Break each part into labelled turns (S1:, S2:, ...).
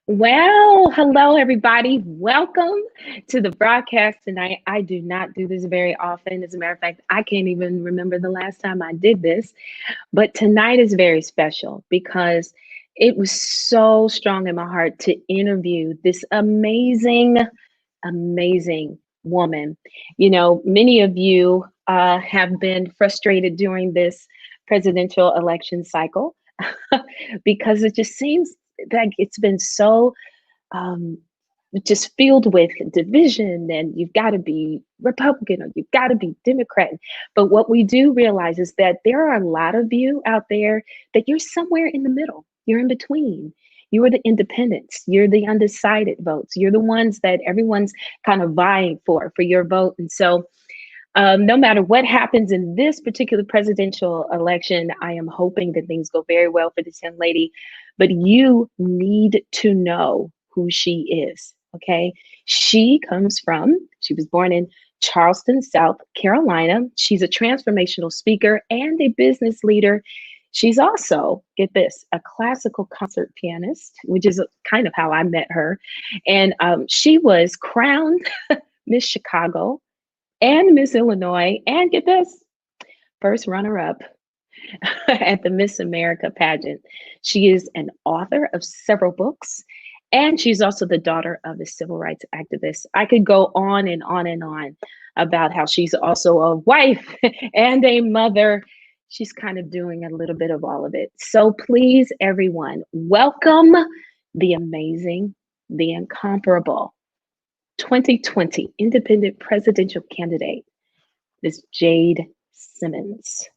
S1: Well, hello everybody. Welcome to the broadcast tonight. I do not do this very often. As a matter of fact, I can't even remember the last time I did this. But tonight is very special because it was so strong in my heart to interview this amazing woman. Many of you have been frustrated during this presidential election cycle because it just seems like it's been so um, just filled with division, and you've got to be Republican or you've got to be Democrat. But what we do realize is that there are a lot of you out there that you're somewhere in the middle, you're in between. You are the independents, you're the undecided votes, you're the ones that everyone's kind of vying for your vote. And so no matter what happens in this particular presidential election, I am hoping that things go very well for this young lady. But you need to know who she is. Okay. She was born in Charleston, South Carolina. She's a transformational speaker and a business leader. She's also, get this, a classical concert pianist, which is kind of how I met her. And she was crowned Miss Chicago and Miss Illinois, and get this, first runner up at the Miss America pageant. She is an author of several books, and she's also the daughter of a civil rights activist. I could go on and on and on about how she's also a wife and a mother. She's kind of doing a little bit of all of it. So please, everyone, welcome the amazing, the incomparable 2020 independent presidential candidate, Ms. Jade Simmons.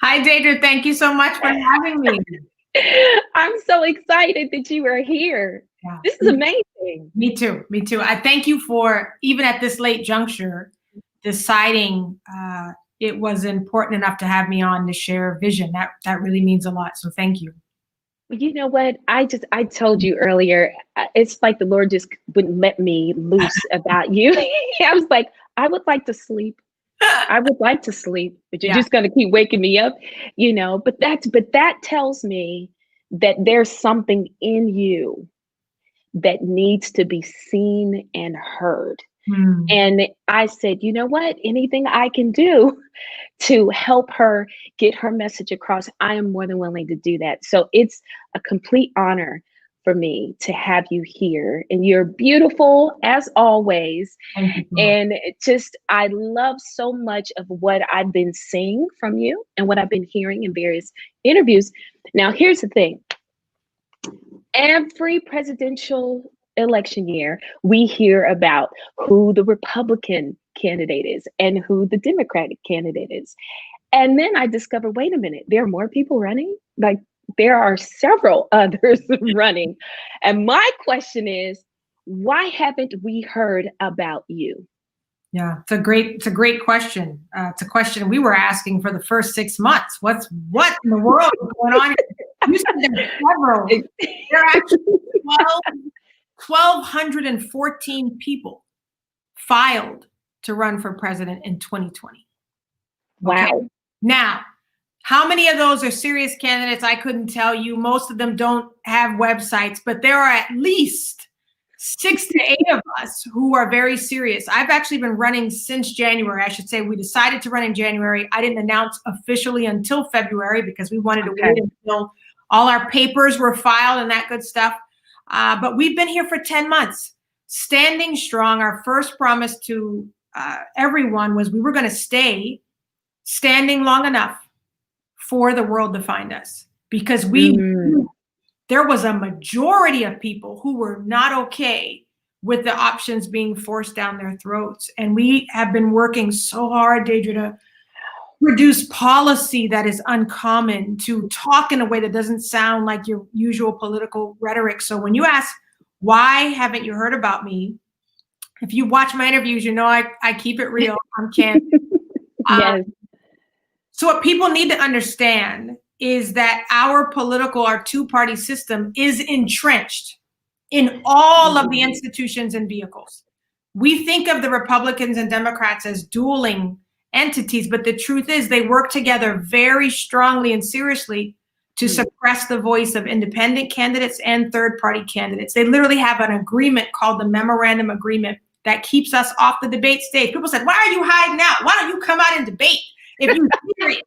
S2: Hi, Jade. Thank you so much for having me.
S1: I'm so excited that you are here. Yeah. This is amazing.
S2: Me too. I thank you for, even at this late juncture, deciding it was important enough to have me on to share vision. That really means a lot. So thank you.
S1: You know what? I told you earlier, it's like the Lord just wouldn't let me loose about you. I was like, I would like to sleep. But you're just going to keep waking me up, but that tells me that there's something in you that needs to be seen and heard. And I said, you know what? Anything I can do to help her get her message across, I am more than willing to do that. So it's a complete honor for me to have you here. And you're beautiful as always. And I love so much of what I've been seeing from you and what I've been hearing in various interviews. Now, here's the thing. Every presidential election year, we hear about who the Republican candidate is and who the Democratic candidate is. And then I discovered, wait a minute, there are more people running? Like, there are several others running. And my question is, why haven't we heard about you?
S2: Yeah, it's a great question. It's a question we were asking for the first 6 months. What in the world is going on? You said there are several. There are actually 1,214 people filed to run for president in 2020.
S1: Okay? Wow.
S2: Now, how many of those are serious candidates? I couldn't tell you. Most of them don't have websites, but there are at least 6 to 8 of us who are very serious. I've actually been running since January. I should say we decided to run in January. I didn't announce officially until February because we wanted to wait until all our papers were filed and that good stuff. But we've been here for 10 months, standing strong. Our first promise to everyone was we were going to stay standing long enough for the world to find us, because we knew there was a majority of people who were not okay with the options being forced down their throats. And we have been working so hard, Deidre, to produce policy that is uncommon, to talk in a way that doesn't sound like your usual political rhetoric. So when you ask, why haven't you heard about me? If you watch my interviews, you know I keep it real. I'm candid.
S1: Yes.
S2: So what people need to understand is that our two-party system is entrenched in all of the institutions and vehicles. We think of the Republicans and Democrats as dueling entities, but the truth is they work together very strongly and seriously to suppress the voice of independent candidates and third-party candidates. They literally have an agreement called the Memorandum Agreement that keeps us off the debate stage. People said, why are you hiding out? Why don't you come out and debate if you're serious?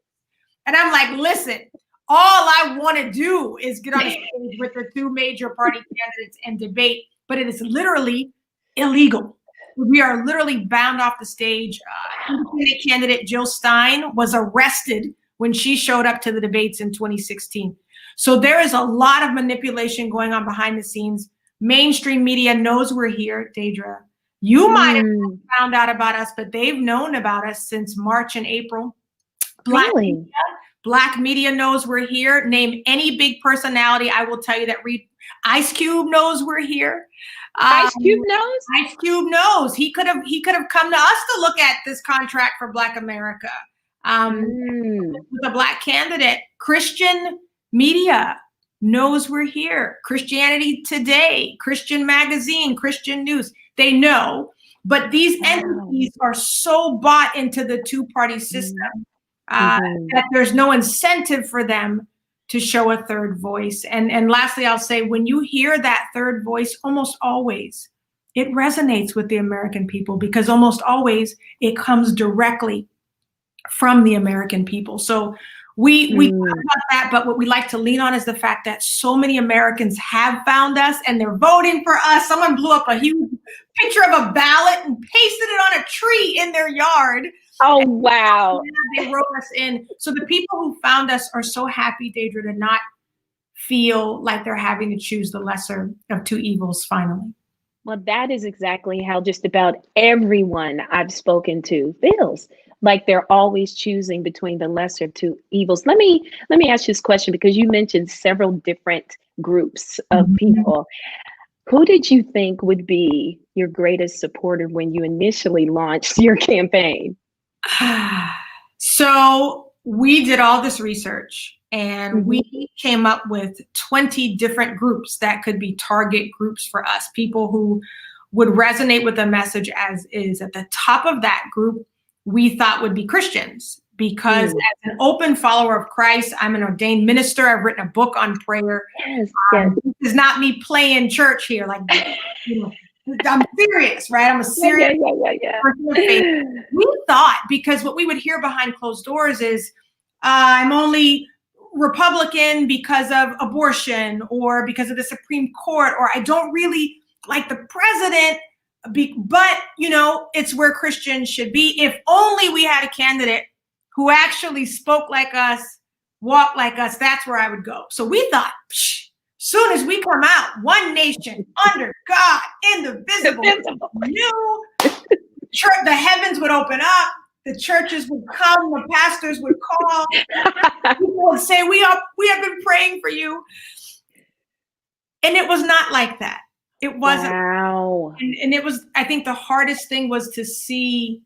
S2: And I'm like, listen, all I want to do is get on the stage with the two major party candidates and debate, but it is literally illegal. We are literally bound off the stage. Independent candidate Jill Stein was arrested when she showed up to the debates in 2016. So there is a lot of manipulation going on behind the scenes. Mainstream media knows we're here, Deidre. You might have found out about us, but they've known about us since March and April. Black media knows we're here. Name any big personality, I will tell you that Ice Cube knows we're here.
S1: Ice Cube knows?
S2: Ice Cube knows. He could have come to us to look at this contract for Black America. With a Black candidate. Christian media knows we're here. Christianity Today, Christian Magazine, Christian News, they know. But these entities are so bought into the two-party system that there's no incentive for them to show a third voice. And lastly, I'll say, when you hear that third voice, almost always it resonates with the American people, because almost always it comes directly from the American people. So we talk about that, but what we like to lean on is the fact that so many Americans have found us and they're voting for us. Someone blew up a huge picture of a ballot and pasted it on a tree in their yard.
S1: Oh, wow.
S2: They wrote us in. So the people who found us are so happy, Deidre, to not feel like they're having to choose the lesser of two evils finally.
S1: Well, that is exactly how just about everyone I've spoken to feels. Like they're always choosing between the lesser of two evils. Let me ask you this question, because you mentioned several different groups of people. Who did you think would be your greatest supporter when you initially launched your campaign?
S2: So we did all this research and we came up with 20 different groups that could be target groups for us, people who would resonate with the message as is. At the top of that group, we thought would be Christians, because as an open follower of Christ, I'm an ordained minister. I've written a book on prayer.
S1: Yes.
S2: This is not me playing church here. Like, I'm serious, right? I'm a serious person of faith. We thought, because what we would hear behind closed doors is, I'm only Republican because of abortion or because of the Supreme Court, or I don't really like the president, but it's where Christians should be. If only we had a candidate who actually spoke like us, walked like us, that's where I would go. So we thought, soon as we come out, one nation under God, indivisible, new, the heavens would open up, the churches would come, the pastors would call, people would say, we have been praying for you. And it was not like that. It wasn't.
S1: Wow.
S2: And it was, I think the hardest thing was to see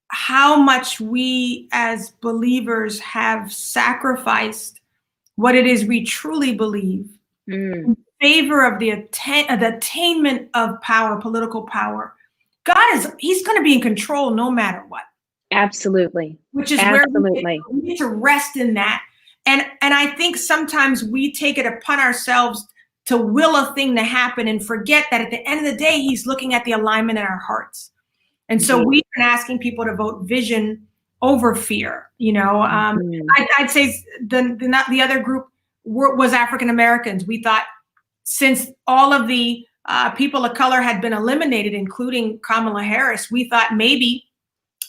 S2: how much we as believers have sacrificed what it is we truly believe in favor of the attainment of power, political power. He's going to be in control no matter what.
S1: Absolutely.
S2: Which is where we need to rest in that. And I think sometimes we take it upon ourselves to will a thing to happen and forget that at the end of the day, he's looking at the alignment in our hearts. And so we've been asking people to vote vision over fear. I'd say the other group was African Americans. We thought, since all of the people of color had been eliminated, including Kamala Harris, we thought maybe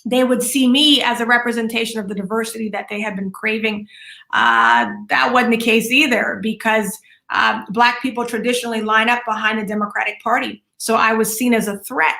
S2: they would see me as a representation of the diversity that they had been craving. That wasn't the case either, because Black people traditionally line up behind the Democratic Party. So I was seen as a threat.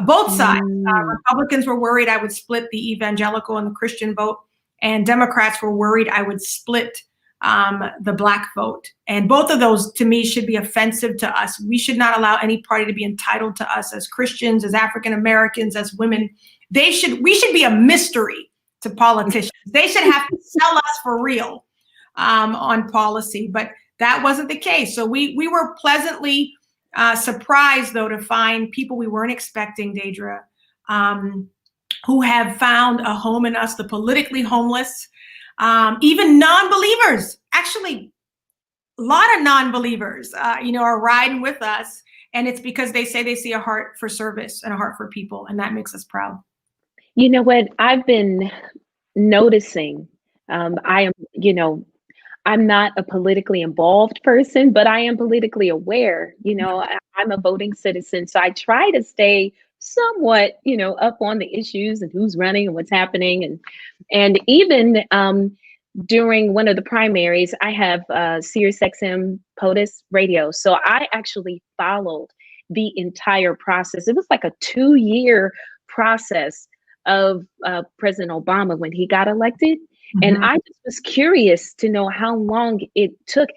S2: Both sides. Republicans were worried I would split the evangelical and the Christian vote, and Democrats were worried I would split the Black vote. And both of those, to me, should be offensive to us. We should not allow any party to be entitled to us as Christians, as African Americans, as women. We should be a mystery to politicians. They should have to sell us for real on policy, but that wasn't the case. So we were pleasantly surprised, though, to find people we weren't expecting, Deidre, who have found a home in us, the politically homeless, Even non-believers, actually, a lot of non-believers, are riding with us. And it's because they say they see a heart for service and a heart for people. And that makes us proud.
S1: You know what? I've been noticing, I am, I'm not a politically involved person, but I am politically aware. I'm a voting citizen, so I try to stay somewhat, up on the issues and who's running and what's happening, and even during one of the primaries, I have Sirius XM POTUS radio, so I actually followed the entire process. It was like a 2-year process of President Obama when he got elected. And
S2: Mhm.
S1: I just was curious to know how long it took.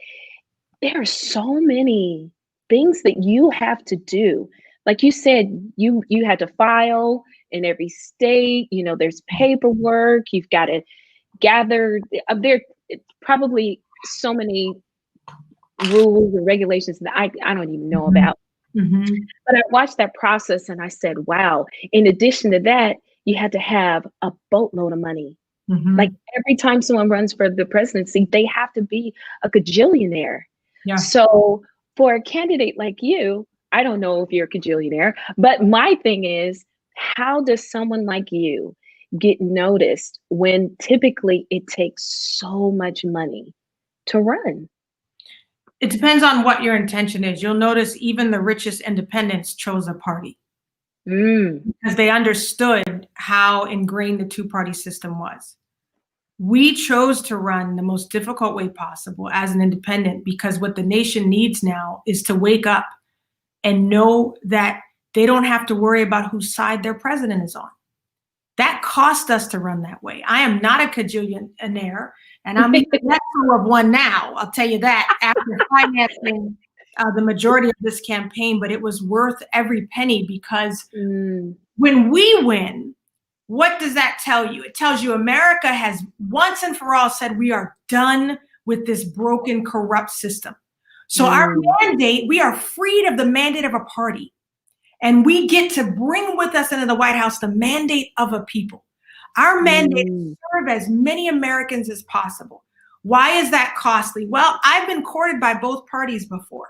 S1: There are so many things that you have to do. Like you said, you had to file in every state. There's paperwork. You've got to gather. There probably so many rules and regulations that I don't even know
S2: Mhm.
S1: about.
S2: Mhm.
S1: But I watched that process and I said, wow. In addition to that, you had to have a boatload of money. Like
S2: Mhm.
S1: every time someone runs for the presidency, they have to be a gajillionaire.
S2: Yeah.
S1: So for a candidate like you, I don't know if you're a gajillionaire, but my thing is, how does someone like you get noticed when typically it takes so much money to run?
S2: It depends on what your intention is. You'll notice even the richest independents chose a party
S1: Mm,
S2: because they understood how ingrained the two-party system was. We chose to run the most difficult way possible as an independent because what the nation needs now is to wake up and know that they don't have to worry about whose side their president is on. That cost us to run that way. I am not a cajillionaire, and I'm even less so of one now. I'll tell you that after financing the majority of this campaign, but it was worth every penny because
S1: mm,
S2: when we win, what does that tell you? It tells you America has once and for all said we are done with this broken, corrupt system. So our
S1: mm,
S2: mandate, we are freed of the mandate of a party. And we get to bring with us into the White House the mandate of a people. Our mandate is
S1: mm.
S2: to serve as many Americans as possible. Why is that costly? Well, I've been courted by both parties before.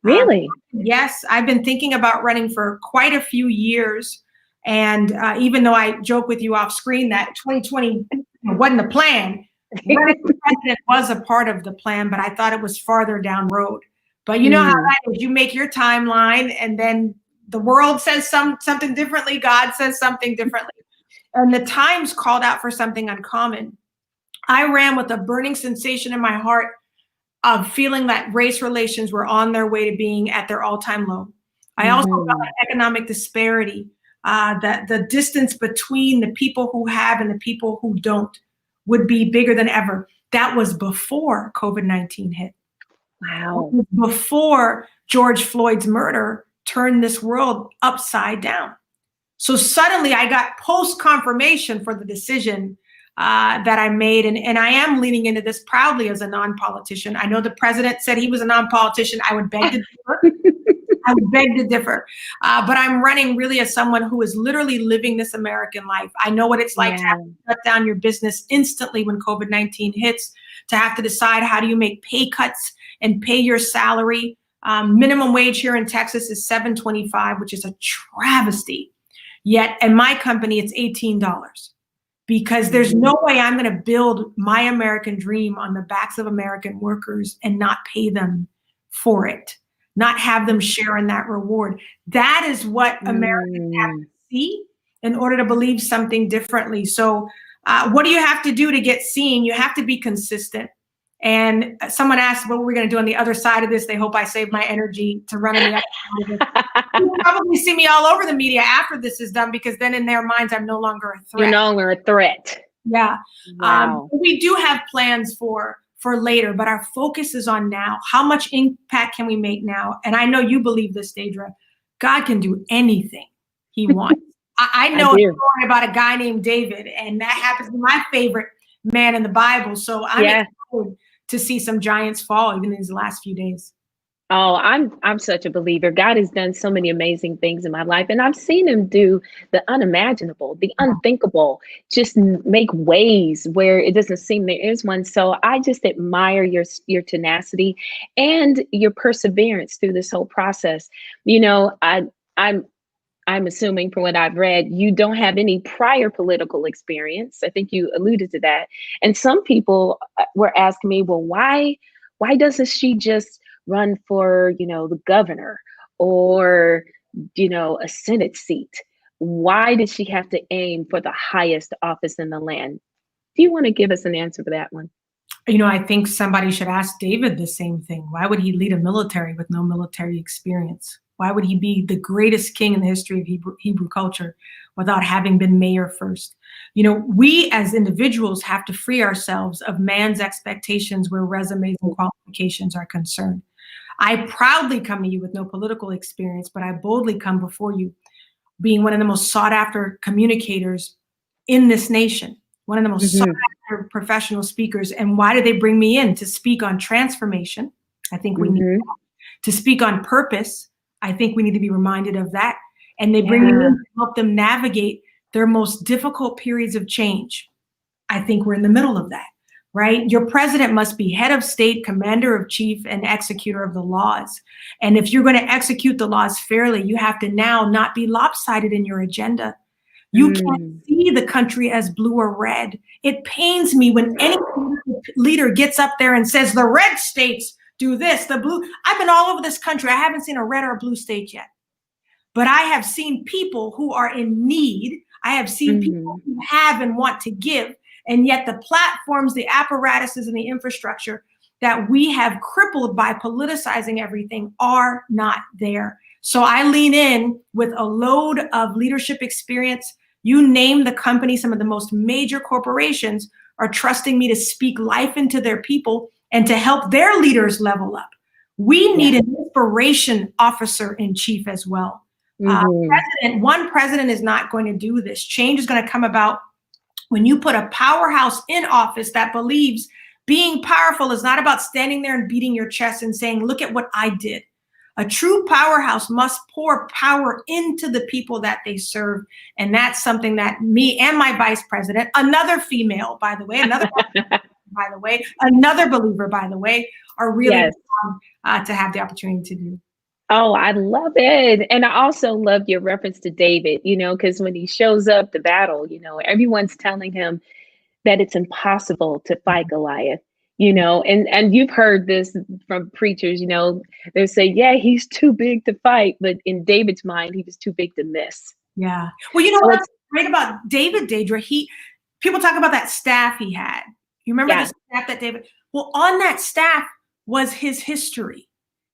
S2: Um,
S1: Really?
S2: yes, I've been thinking about running for quite a few years. And even though I joke with you off screen that 2020 wasn't the plan, running for president was a part of the plan, but I thought it was farther down road. But you know how
S1: Mm,
S2: that is. You make your timeline and then the world says something differently. God says something differently. And the times called out for something uncommon. I ran with a burning sensation in my heart of feeling that race relations were on their way to being at their all-time low. I also felt
S1: mhm,
S2: an economic disparity, that the distance between the people who have and the people who don't would be bigger than ever. That was before COVID-19 hit.
S1: wow.
S2: Before George Floyd's murder turned this world upside down. So suddenly I got post confirmation for the decision that I made. And I am leaning into this proudly as a non-politician. I know the president said he was a non-politician. I would beg to differ. I would beg to differ. But I'm running really as someone who is literally living this American life. I know what it's like to have
S1: Yeah.
S2: to shut down your business instantly when COVID-19 hits, to have to decide how do you make pay cuts and pay your salary. Minimum wage here in Texas is $7.25, which is a travesty. Yet in my company, it's $18 because there's
S1: Mhm.
S2: no way I'm going to build my American dream on the backs of American workers and not pay them for it, not have them share in that reward. That is what Americans have
S1: Mm.
S2: to see in order to believe something differently. So, what do you have to do to get seen? You have to be consistent. And someone asked, what we're going to do on the other side of this. They hope I save my energy to run on the other side of this. You'll probably see me all over the media after this is done because then in their minds, I'm no longer a
S1: You're
S2: threat.
S1: no longer a threat.
S2: Yeah.
S1: Wow.
S2: We do have plans for later, but our focus is on now. How much impact can we make now? And I know you believe this, Deidre. God can do anything he wants. I
S1: I
S2: know a
S1: do.
S2: story about a guy named David, and that happens to be my favorite man in the Bible. So I'm
S1: Yeah.
S2: excited to see some giants fall even in these last few days.
S1: Oh, I'm such a believer. God has done so many amazing things in my life, and I've seen him do the unimaginable, the unthinkable, just make ways where it doesn't seem there is one. So I just admire your tenacity and your perseverance through this whole process. You know, I'm I'm assuming from what I've read, you don't have any prior political experience. I think you alluded to that. And some people were asking me, well, why doesn't she just run for, the governor or, a Senate seat? Why did she have to aim for the highest office in the land? Do you want to give us an answer for that one?
S2: I think somebody should ask David the same thing. Why would he lead a military with no military experience? Why would he be the greatest king in the history of Hebrew culture without having been mayor first? We as individuals have to free ourselves of man's expectations where resumes and qualifications are concerned. I proudly come to you with no political experience, but I boldly come before you being one of the most sought after communicators in this nation, one of the most sought after professional speakers. And why did they bring me in? To speak on transformation. I think we need that. To speak on purpose. I think we need to be reminded of that. And they bring me in to help them navigate their most difficult periods of change. I think we're in the middle of that, right? Your president must be head of state, commander of chief, and executor of the laws. And if you're going to execute the laws fairly, you have to now not be lopsided in your agenda. You can't see the country as blue or red. It pains me when any leader gets up there and says, the red states do this, the blue. I've been all over this country. I haven't seen a red or a blue state yet. But I have seen people who are in need. I have seen people who have and want to give. And yet the platforms, the apparatuses, and the infrastructure that we have crippled by politicizing everything are not there. So I lean in with a load of leadership experience. You name the company, some of the most major corporations are trusting me to speak life into their people and to help their leaders level up. We need an inspiration officer in chief as well. One president is not going to do this. Change is going to come about when you put a powerhouse in office that believes being powerful is not about standing there and beating your chest and saying, look at what I did. A true powerhouse must pour power into the people that they serve. And that's something that me and my vice president, another female, by the way, another believer, by the way, are really to have the opportunity to do.
S1: Oh, I love it. And I also love your reference to David, because when he shows up to battle, everyone's telling him that it's impossible to fight Goliath, and you've heard this from preachers, they say, yeah, he's too big to fight. But in David's mind, he was too big to miss.
S2: Yeah. Well, what's great about David, Deidre, people talk about that staff he had. You remember the staff that David, well, on that staff was his history.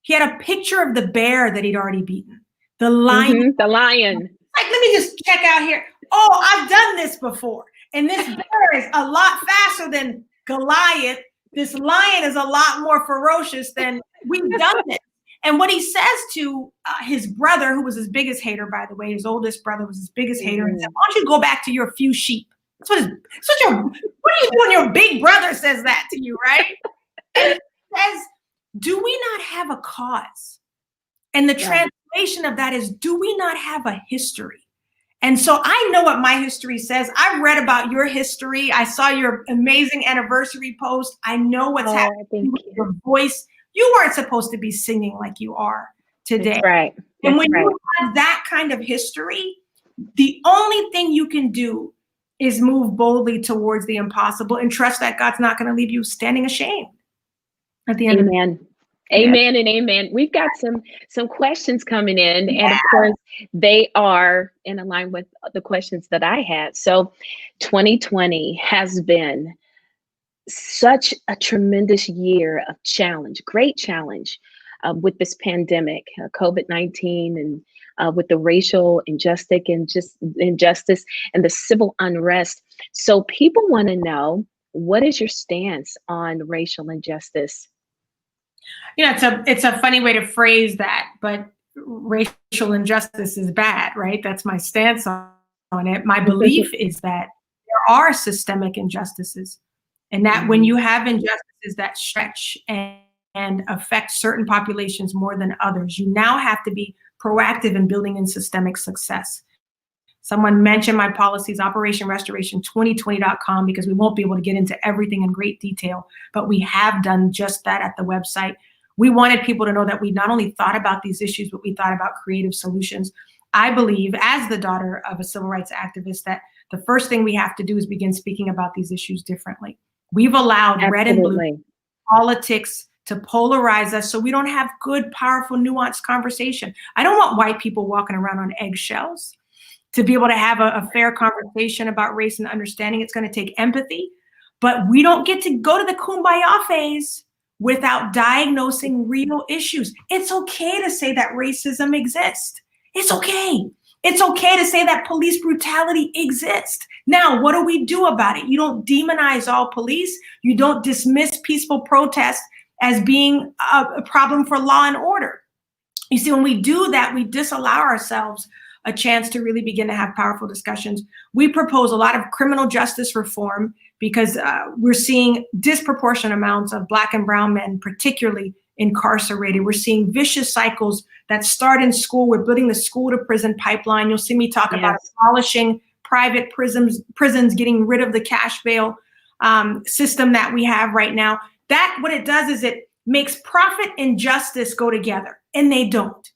S2: He had a picture of the bear that he'd already beaten. The lion.
S1: The lion.
S2: Like, let me just check out here. Oh, I've done this before. And this bear is a lot faster than Goliath. This lion is a lot more ferocious than we've done this. And what he says to his brother, who was his biggest hater, by the way, his oldest brother was his biggest hater, and said, why don't you go back to your few sheep? What do you do when your big brother says that to you, right? And it says, do we not have a cause? And the translation of that is, do we not have a history? And so I know what my history says. I've read about your history. I saw your amazing anniversary post. I know what's happening with your voice. You weren't supposed to be singing like you are today.
S1: That's right.
S2: And when you have that kind of history, the only thing you can do is move boldly towards the impossible and trust that God's not going to leave you standing ashamed at the end of the day.
S1: Amen and amen. We've got some questions coming in, and of course, they are in line with the questions that I had. So 2020 has been such a tremendous year of challenge, great challenge with this pandemic, COVID-19, and with the racial injustice and the civil unrest. So people want to know, what is your stance on racial injustice?
S2: It's a funny way to phrase that, but racial injustice is bad, right? That's my stance on it. My belief is that there are systemic injustices, and that when you have injustices that stretch and affect certain populations more than others. You now have to be proactive in building in systemic success. Someone mentioned my policies, operationrestoration2020.com, because we won't be able to get into everything in great detail, but we have done just that at the website. We wanted people to know that we not only thought about these issues, but we thought about creative solutions. I believe, as the daughter of a civil rights activist, that the first thing we have to do is begin speaking about these issues differently. We've allowed red and blue politics to polarize us so we don't have good, powerful, nuanced conversation. I don't want white people walking around on eggshells. To be able to have a fair conversation about race and understanding, it's going to take empathy, but we don't get to go to the kumbaya phase without diagnosing real issues. It's okay to say that racism exists. It's okay. It's okay to say that police brutality exists. Now, what do we do about it? You don't demonize all police. You don't dismiss peaceful protest as being a problem for law and order. You see, when we do that, we disallow ourselves a chance to really begin to have powerful discussions. We propose a lot of criminal justice reform because we're seeing disproportionate amounts of Black and brown men, particularly incarcerated. We're seeing vicious cycles that start in school. We're building the school to prison pipeline. You'll see me talk about abolishing private prisons, getting rid of the cash bail system that we have right now. That, what it does is it makes profit and justice go together, and they don't.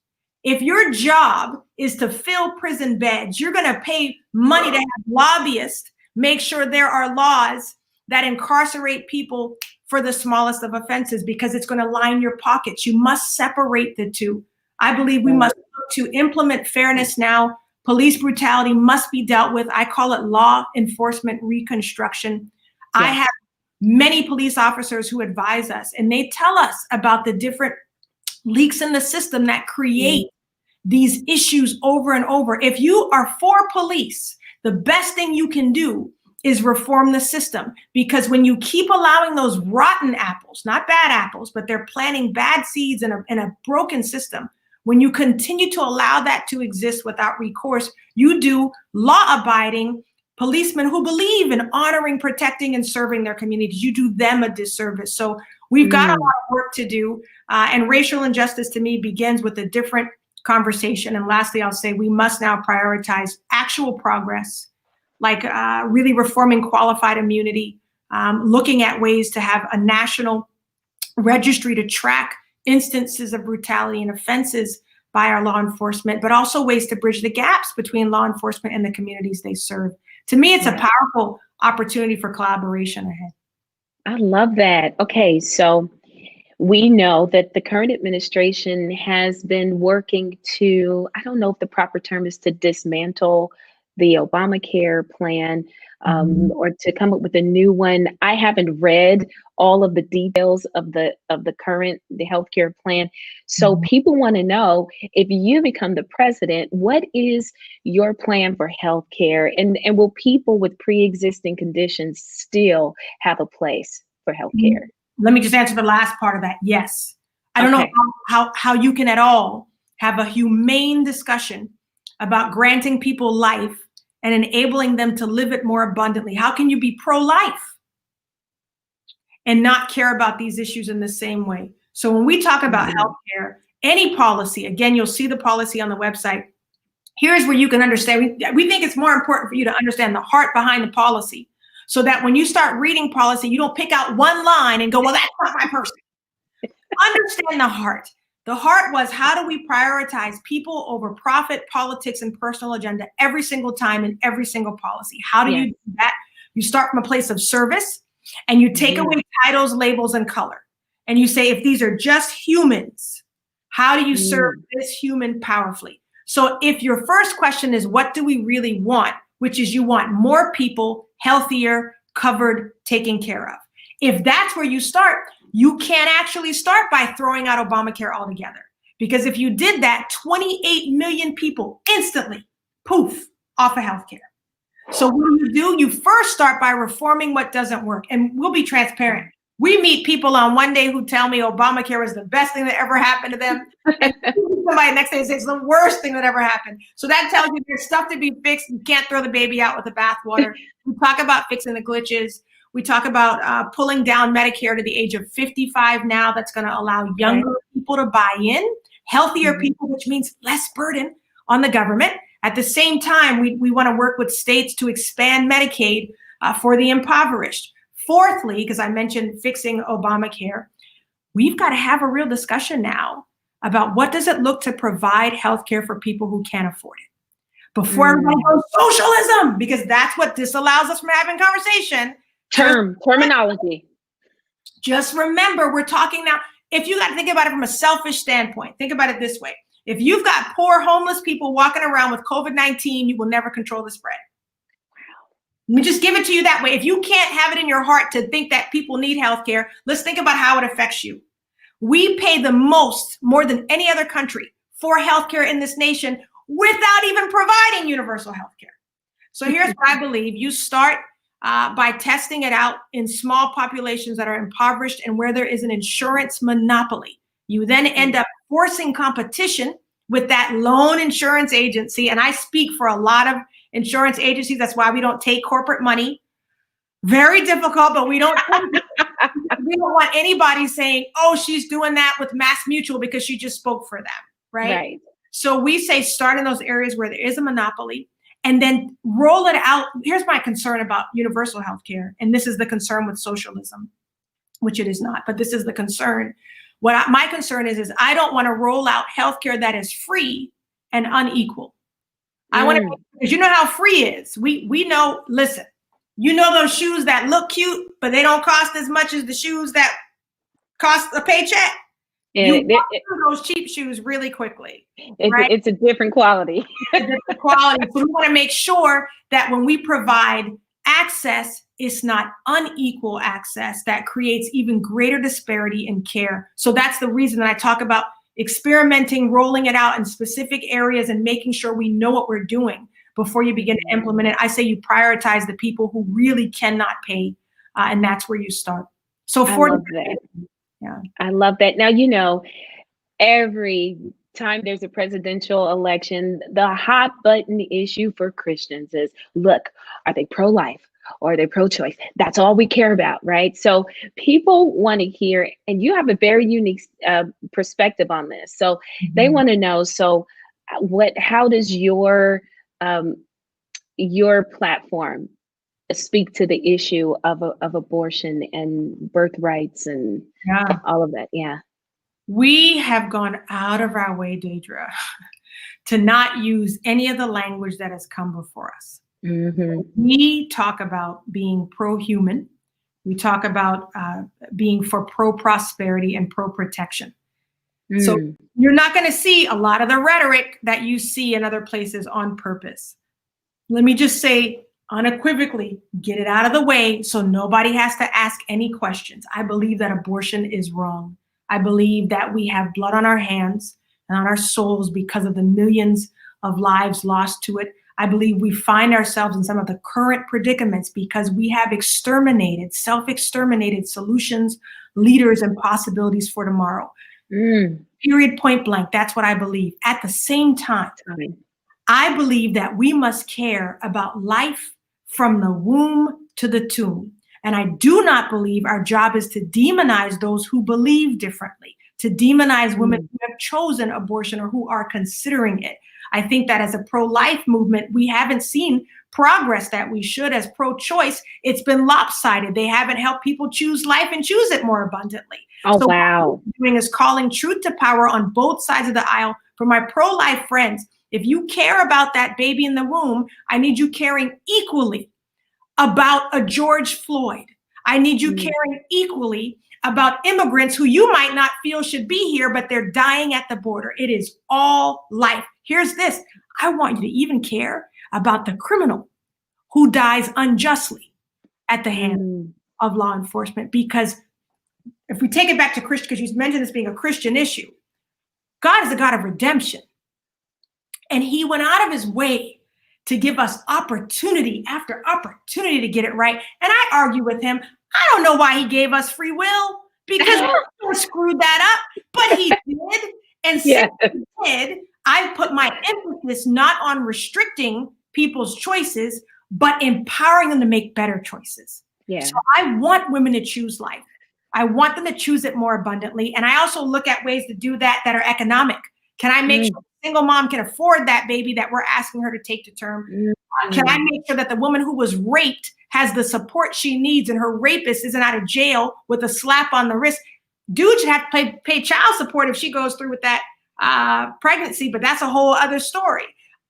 S2: If your job is to fill prison beds, you're going to pay money to have lobbyists make sure there are laws that incarcerate people for the smallest of offenses, because it's going to line your pockets. You must separate the two. I believe we must look to implement fairness now. Police brutality must be dealt with. I call it law enforcement reconstruction. Yeah. I have many police officers who advise us, and they tell us about the different leaks in the system that create these issues over and over. If you are for police, the best thing you can do is reform the system, because when you keep allowing those rotten apples, not bad apples, but they're planting bad seeds in a broken system, when you continue to allow that to exist without recourse, you do law-abiding policemen who believe in honoring, protecting, and serving their communities. You do them a disservice. So we've got a lot of work to do, and racial injustice to me begins with a different conversation. And lastly, I'll say we must now prioritize actual progress, like really reforming qualified immunity, looking at ways to have a national registry to track instances of brutality and offenses by our law enforcement, but also ways to bridge the gaps between law enforcement and the communities they serve. To me, it's a powerful opportunity for collaboration ahead.
S1: I love that. Okay, so we know that the current administration has been working to, I don't know if the proper term is to dismantle the Obamacare plan, or to come up with a new one. I haven't read all of the details of the current healthcare plan. So people want to know, if you become the president, what is your plan for healthcare, and will people with pre-existing conditions still have a place for healthcare?
S2: Let me just answer the last part of that. Yes. I don't know how you can at all have a humane discussion about granting people life and enabling them to live it more abundantly. How can you be pro-life and not care about these issues in the same way? So when we talk about healthcare, any policy, again, you'll see the policy on the website. Here's where you can understand. We think it's more important for you to understand the heart behind the policy, so that when you start reading policy, you don't pick out one line and go, well, that's not my person. Understand the heart. The heart was, how do we prioritize people over profit, politics, and personal agenda every single time in every single policy? How do you do that? You start from a place of service, and you take away titles, labels, and color. And you say, if these are just humans, how do you serve this human powerfully? So if your first question is, what do we really want? Which is, you want more people, healthier, covered, taken care of. If that's where you start, you can't actually start by throwing out Obamacare altogether. Because if you did that, 28 million people instantly, poof, off of healthcare. So what do? You first start by reforming what doesn't work. And we'll be transparent. We meet people on one day who tell me Obamacare is the best thing that ever happened to them. And somebody next day says it's the worst thing that ever happened. So that tells you there's stuff to be fixed. You can't throw the baby out with the bathwater. We talk about fixing the glitches. We talk about pulling down Medicare to the age of 55 now. That's going to allow younger people to buy in, healthier people, which means less burden on the government. At the same time, we want to work with states to expand Medicaid for the impoverished. Fourthly, because I mentioned fixing Obamacare, we've got to have a real discussion now about what does it look to provide healthcare for people who can't afford it. Before everybody goes socialism, because that's what disallows us from having conversation.
S1: Terminology.
S2: Just remember, we're talking now. If you got to think about it from a selfish standpoint, think about it this way. If you've got poor homeless people walking around with COVID-19, you will never control the spread. Let me just give it to you that way. If you can't have it in your heart to think that people need healthcare, let's think about how it affects you. We pay the most, more than any other country, for healthcare in this nation without even providing universal healthcare. So here's what I believe. You start by testing it out in small populations that are impoverished and where there is an insurance monopoly. You then end up forcing competition with that lone insurance agency. And I speak for a lot of insurance agencies. That's why we don't take corporate money. Very difficult, but we don't want anybody saying, oh, she's doing that with Mass Mutual because she just spoke for them, right? So we say start in those areas where there is a monopoly and then roll it out. Here's my concern about universal healthcare, and this is the concern with socialism, which it is not, but this is the concern. My concern is I don't want to roll out healthcare that is free and unequal. I want to, because you know how free is. We know, listen, you know those shoes that look cute, but they don't cost as much as the shoes that cost a paycheck? You those cheap shoes really quickly. Right?
S1: It's a different quality.
S2: It's a different quality. So we want to make sure that when we provide access, it's not unequal access that creates even greater disparity in care. So that's the reason that I talk about experimenting, rolling it out in specific areas and making sure we know what we're doing before you begin to implement it. I say you prioritize the people who really cannot pay, and that's where you start. So
S1: I love that. Yeah, I love that. Now, you know, every time there's a presidential election, the hot button issue for Christians is, look, are they pro-life or are they pro-choice? That's all we care about, right? So people want to hear, and you have a very unique perspective on this. So they want to know, so how does your platform speak to the issue of abortion and birthrights and all of that? Yeah.
S2: We have gone out of our way, Deidre, to not use any of the language that has come before us. We talk about being pro-human. We talk about being for pro-prosperity and pro-protection. So you're not going to see a lot of the rhetoric that you see in other places on purpose. Let me just say unequivocally, get it out of the way so nobody has to ask any questions. I believe that abortion is wrong. I believe that we have blood on our hands and on our souls because of the millions of lives lost to it. I believe we find ourselves in some of the current predicaments because we have self-exterminated solutions, leaders, and possibilities for tomorrow. Period, point blank. That's what I believe. At the same time, I believe that we must care about life from the womb to the tomb. And I do not believe our job is to demonize those who believe differently, to demonize women who have chosen abortion or who are considering it. I think that as a pro-life movement, we haven't seen progress that we should. As pro-choice, it's been lopsided. They haven't helped people choose life and choose it more abundantly.
S1: Oh,
S2: so
S1: wow.
S2: What we're doing is calling truth to power on both sides of the aisle. For my pro-life friends, if you care about that baby in the womb, I need you caring equally about a George Floyd. I need you caring equally about immigrants who you might not feel should be here, but they're dying at the border. It is all life. Here's this. I want you to even care about the criminal who dies unjustly at the hand of law enforcement. Because if we take it back to Christian, because you mentioned this being a Christian issue, God is a God of redemption. And he went out of his way to give us opportunity after opportunity to get it right. And I argue with him. I don't know why he gave us free will, because we screwed that up, but he did. And since he did, I put my emphasis not on restricting people's choices, but empowering them to make better choices.
S1: Yeah.
S2: So I want women to choose life. I want them to choose it more abundantly. And I also look at ways to do that are economic. Can I make sure the single mom can afford that baby that we're asking her to take to term? Can I make sure that the woman who was raped has the support she needs and her rapist isn't out of jail with a slap on the wrist? Dude should have to pay child support if she goes through with that pregnancy, but that's a whole other story.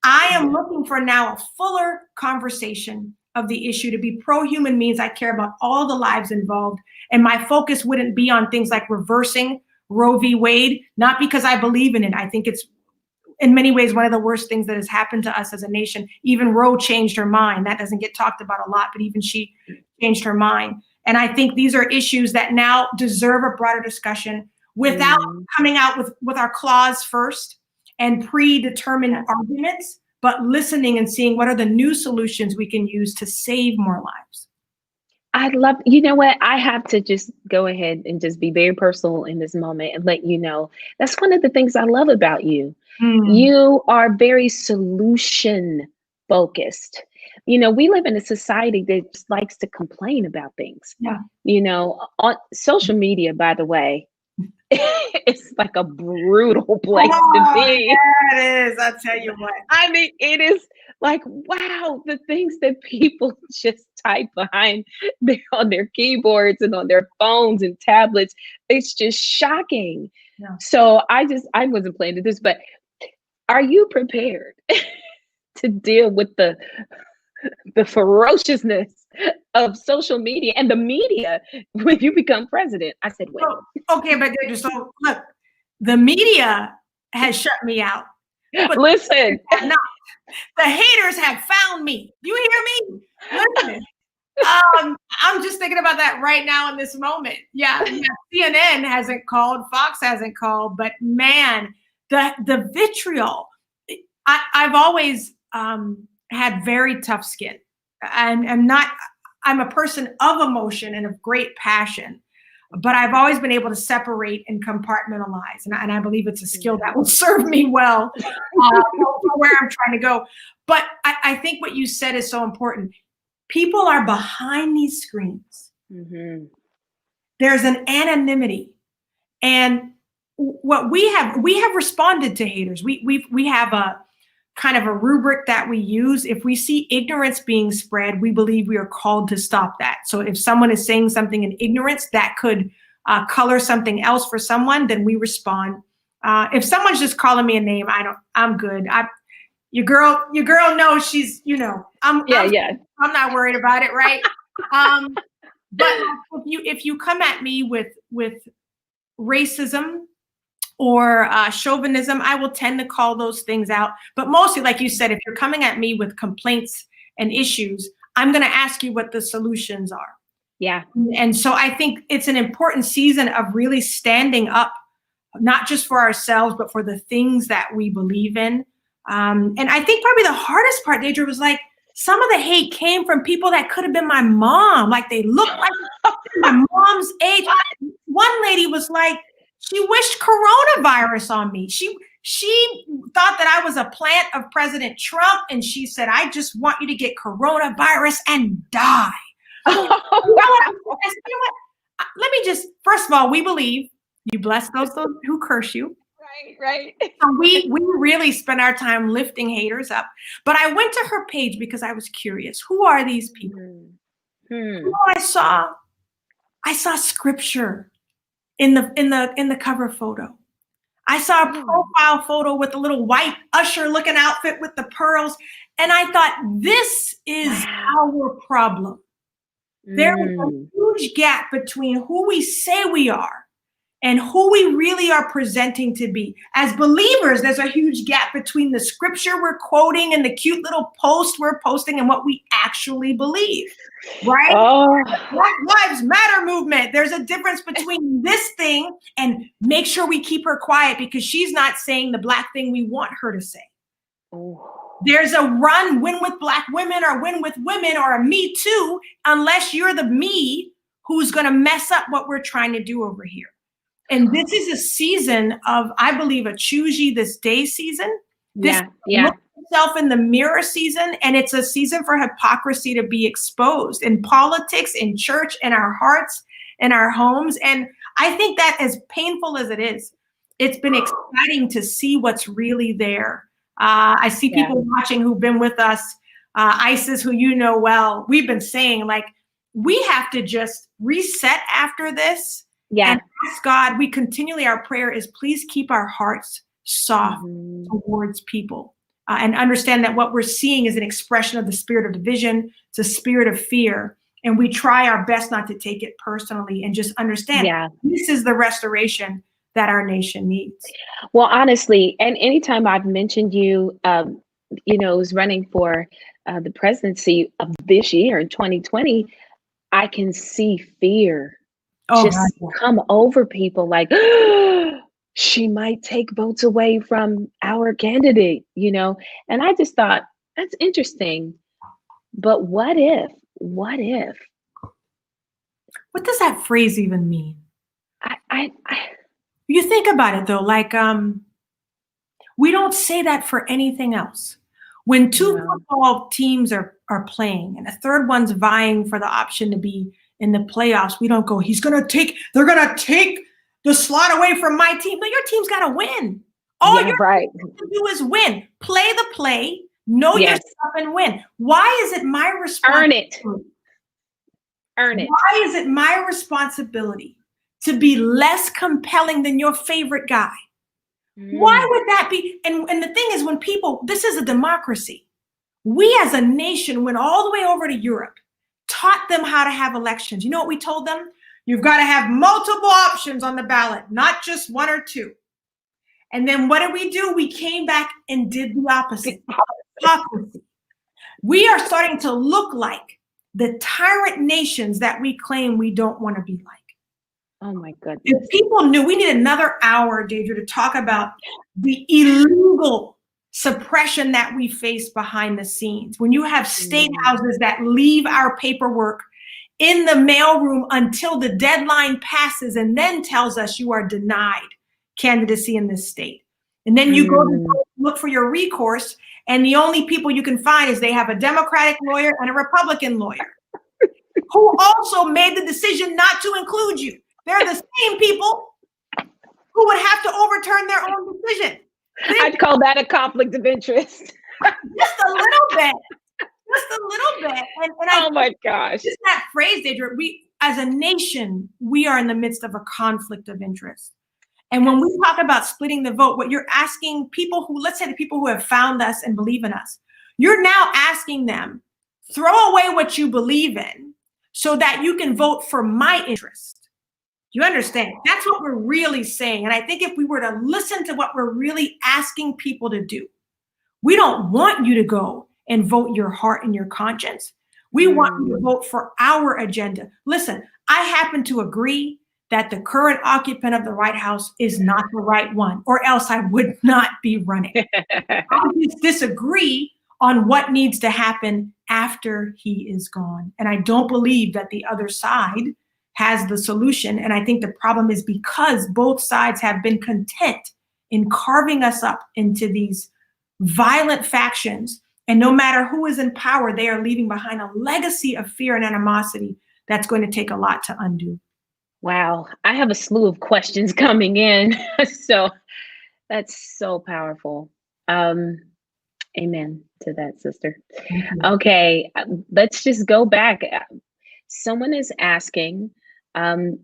S2: I am looking for now a fuller conversation of the issue. To be pro-human means I care about all the lives involved. And my focus wouldn't be on things like reversing Roe v. Wade, not because I believe in it. I think it's in many ways one of the worst things that has happened to us as a nation. Even Roe changed her mind. That doesn't get talked about a lot, but even she changed her mind. And I think these are issues that now deserve a broader discussion without coming out with our claws first and predetermined arguments, but listening and seeing what are the new solutions we can use to save more lives.
S1: I love, you know what? I have to just go ahead and just be very personal in this moment and let you know that's one of the things I love about you. You are very solution focused. You know, we live in a society that just likes to complain about things.
S2: Yeah.
S1: You know, on social media, by the way, it's like a brutal place to be.
S2: Yeah, it is. I'll tell you what.
S1: I mean, it is like, wow, the things that people just type on their keyboards and on their phones and tablets, it's just shocking.
S2: Yeah.
S1: So I wasn't planning this, but are you prepared to deal with the ferociousness of social media and the media when you become president? I said, wait.
S2: Okay, but so look, the media has shut me out.
S1: Listen,
S2: the haters have found me. You hear me? Listen, I'm just thinking about that right now in this moment. Yeah, CNN hasn't called, Fox hasn't called, but man, the vitriol. I've always had very tough skin. I'm a person of emotion and of great passion, but I've always been able to separate and compartmentalize. And I believe it's a skill that will serve me well for where I'm trying to go. But I think what you said is so important. People are behind these screens. There's an anonymity. And what we have responded to haters. We have a kind of a rubric that we use. If we see ignorance being spread, we believe we are called to stop that. So if someone is saying something in ignorance that could color something else for someone, then we respond. If someone's just calling me a name, I'm good. Your girl knows she's, I'm not worried about it, right? But if you come at me with racism or chauvinism, I will tend to call those things out. But mostly, like you said, if you're coming at me with complaints and issues, I'm going to ask you what the solutions are.
S1: Yeah.
S2: And so I think it's an important season of really standing up, not just for ourselves, but for the things that we believe in. And I think probably the hardest part, Deidre, was like some of the hate came from people that could have been my mom. Like they looked like my mom's age. One lady was like, she wished coronavirus on me. She thought that I was a plant of President Trump. And she said, I just want you to get coronavirus and die. You know what? Let me just, first of all, we believe you bless those who curse you.
S1: Right.
S2: So we really spend our time lifting haters up. But I went to her page because I was curious. Who are these people? You know what I saw scripture in the cover photo. I saw a profile photo with a little white usher looking outfit with the pearls. And I thought, this is our problem. There is a huge gap between who we say we are and who we really are presenting to be. As believers, there's a huge gap between the scripture we're quoting and the cute little post we're posting and what we actually believe, right? Black Lives Matter movement. There's a difference between this thing and make sure we keep her quiet because she's not saying the Black thing we want her to say. There's a win with Black women or win with women or a Me Too, unless you're the me who's going to mess up what we're trying to do over here. And this is a season of, I believe, a choose ye this day season. This yourself in the mirror season, and it's a season for hypocrisy to be exposed in politics, in church, in our hearts, in our homes. And I think that, as painful as it is, it's been exciting to see what's really there. I see people watching who've been with us, Isis, who you know well. We've been saying, like, we have to just reset after this and ask God. We continually, our prayer is, please keep our hearts soft towards people, and understand that what we're seeing is an expression of the spirit of division. It's a spirit of fear. And we try our best not to take it personally and just understand this is the restoration that our nation needs.
S1: Well, honestly, and anytime I've mentioned you, was running for the presidency of this year in 2020, I can see fear come over people, like, she might take votes away from our candidate, and I just thought, that's interesting. But what if? What
S2: does that phrase even mean?
S1: I
S2: You think about it though, like, we don't say that for anything else. When two football teams are playing and a third one's vying for the option to be in the playoffs, we don't go, they're gonna take the slot away from my team. But your team's gotta win. All you have to do is win. Play the play, know your stuff, and win. Why is it my responsibility? Earn it. Why is it my responsibility to be less compelling than your favorite guy? Why would that be? And the thing is, when people, this is a democracy. We as a nation went all the way over to Europe, taught them how to have elections. You know what we told them? You've got to have multiple options on the ballot, not just one or two. And then what did we do? We came back and did the opposite. Hypocrisy. We are starting to look like the tyrant nations that we claim we don't want to be like.
S1: Oh my goodness.
S2: If people knew, we need another hour, Deidre, to talk about the illegal suppression that we face behind the scenes. When you have state houses that leave our paperwork in the mailroom until the deadline passes and then tells us you are denied candidacy in this state. And then you go to look for your recourse, and the only people you can find is they have a Democratic lawyer and a Republican lawyer who also made the decision not to include you. They're the same people who would have to overturn their own decision.
S1: I'd call that a conflict of interest.
S2: Just a little bit. Just a little bit. And
S1: oh my gosh.
S2: Just that phrase, Deidre, we, as a nation, we are in the midst of a conflict of interest. And when we talk about splitting the vote, what you're asking people who, let's say the people who have found us and believe in us, you're now asking them, throw away what you believe in so that you can vote for my interest. You understand? That's what we're really saying. And I think if we were to listen to what we're really asking people to do, we don't want you to go and vote your heart and your conscience. We want you to vote for our agenda. Listen, I happen to agree that the current occupant of the White House is not the right one, or else I would not be running. I just disagree on what needs to happen after he is gone. And I don't believe that the other side has the solution. And I think the problem is because both sides have been content in carving us up into these violent factions. And no matter who is in power, they are leaving behind a legacy of fear and animosity that's going to take a lot to undo.
S1: Wow. I have a slew of questions coming in. So that's so powerful. Amen to that, sister. Okay, let's just go back. Someone is asking,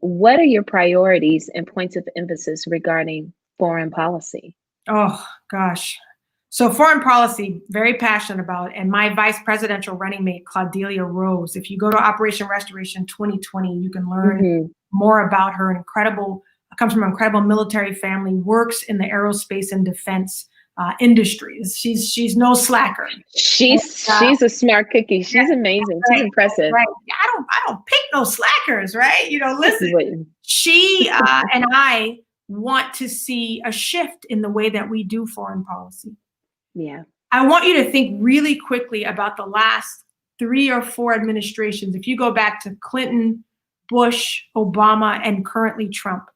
S1: what are your priorities and points of emphasis regarding foreign policy?
S2: Oh, gosh. So foreign policy, very passionate about, and my vice presidential running mate, Claudelia Rose. If you go to Operation Restoration 2020, you can learn more about her. Comes from an incredible military family, works in the aerospace and defense industry. She's no slacker.
S1: She's a smart cookie. She's amazing. She's impressive.
S2: Right. I don't pick no slackers, right? Listen, she and I want to see a shift in the way that we do foreign policy.
S1: Yeah.
S2: I want you to think really quickly about the last 3 or 4 administrations. If you go back to Clinton, Bush, Obama, and currently Trump,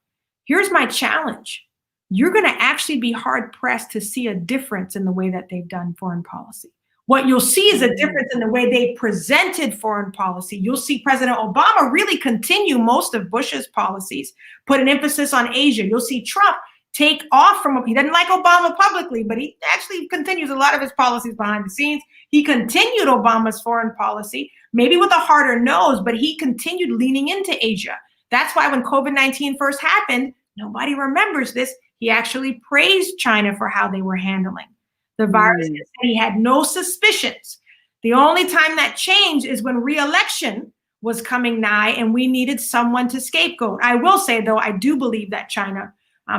S2: here's my challenge. you're going to actually be hard pressed to see a difference in the way that they've done foreign policy. What you'll see is a difference in the way they presented foreign policy. You'll see President Obama really continue most of Bush's policies, put an emphasis on Asia. You'll see Trump take off from, he doesn't like Obama publicly, but he actually continues a lot of his policies behind the scenes. He continued Obama's foreign policy, maybe with a harder nose, but he continued leaning into Asia. That's why when COVID-19 first happened, nobody remembers this. He actually praised China for how they were handling the virus. And said he had no suspicions. The only time that changed is when re-election was coming nigh and we needed someone to scapegoat. I will say, though, I do believe that China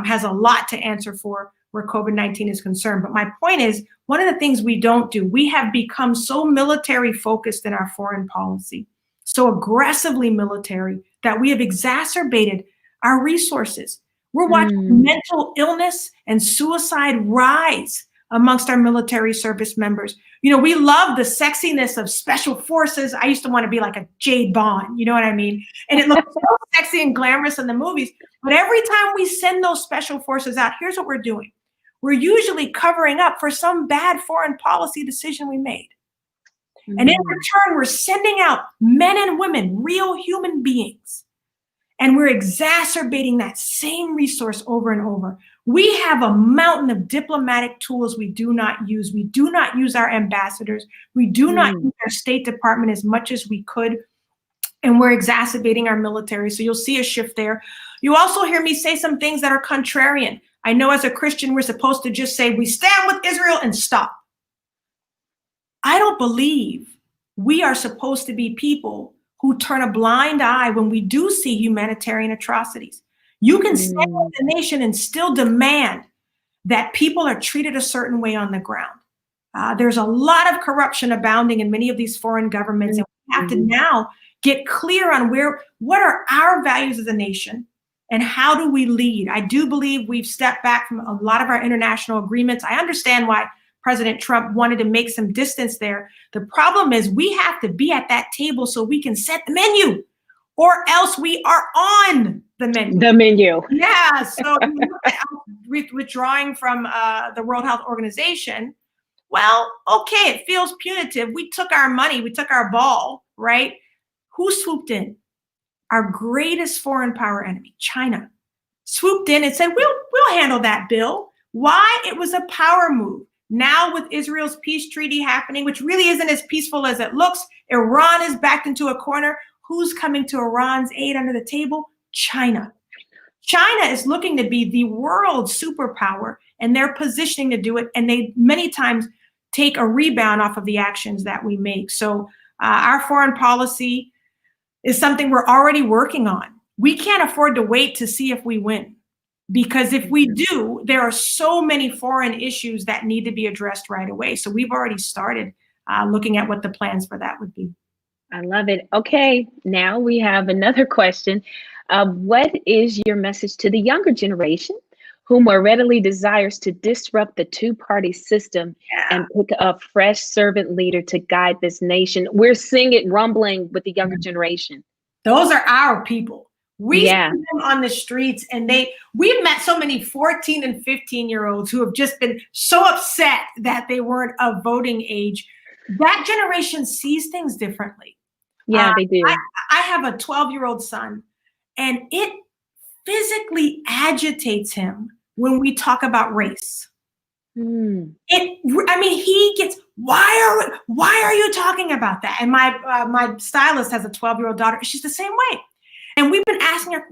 S2: has a lot to answer for where COVID-19 is concerned. But my point is, one of the things we don't do, we have become so military focused in our foreign policy, so aggressively military, that we have exacerbated our resources. We're watching mental illness and suicide rise amongst our military service members. You know, we love the sexiness of special forces. I used to want to be like a Jade Bond, you know what I mean? And it looks so sexy and glamorous in the movies. But every time we send those special forces out, here's what we're doing. We're usually covering up for some bad foreign policy decision we made. And in return, we're sending out men and women, real human beings. And we're exacerbating that same resource over and over. We have a mountain of diplomatic tools we do not use. We do not use our ambassadors. We do not use our State Department as much as we could. And we're exacerbating our military. So you'll see a shift there. You also hear me say some things that are contrarian. I know as a Christian, we're supposed to just say, we stand with Israel and stop. I don't believe we are supposed to be people who turn a blind eye when we do see humanitarian atrocities. You can stand with the nation and still demand that people are treated a certain way on the ground. There's a lot of corruption abounding in many of these foreign governments, and we have to now get clear on what are our values as a nation and how do we lead. I do believe we've stepped back from a lot of our international agreements. I understand why President Trump wanted to make some distance there. The problem is we have to be at that table so we can set the menu, or else we are on the menu.
S1: The menu.
S2: Yeah. So withdrawing from the World Health Organization, well, okay, it feels punitive. We took our money, we took our ball, right? Who swooped in? Our greatest foreign power enemy, China, swooped in and said, we'll handle that bill. Why? It was a power move. Now with Israel's peace treaty happening, which really isn't as peaceful as it looks, Iran is backed into a corner. Who's coming to Iran's aid under the table? China. China is looking to be the world superpower, and they're positioning to do it. And they many times take a rebound off of the actions that we make. So our foreign policy is something we're already working on. We can't afford to wait to see if we win. Because if we do, there are so many foreign issues that need to be addressed right away. So we've already started looking at what the plans for that would be.
S1: I love it. Okay, now we have another question. What is your message to the younger generation who more readily desires to disrupt the two-party system and pick a fresh servant leader to guide this nation? We're seeing it rumbling with the younger generation.
S2: Those are our people. We see them on the streets, and we've met so many 14 and 15-year-olds who have just been so upset that they weren't of voting age. That generation sees things differently.
S1: Yeah, they do.
S2: I have a 12-year-old son, and it physically agitates him when we talk about race. He gets, why are you talking about that? And my stylist has a 12-year-old daughter. She's the same way. And we've been asking her,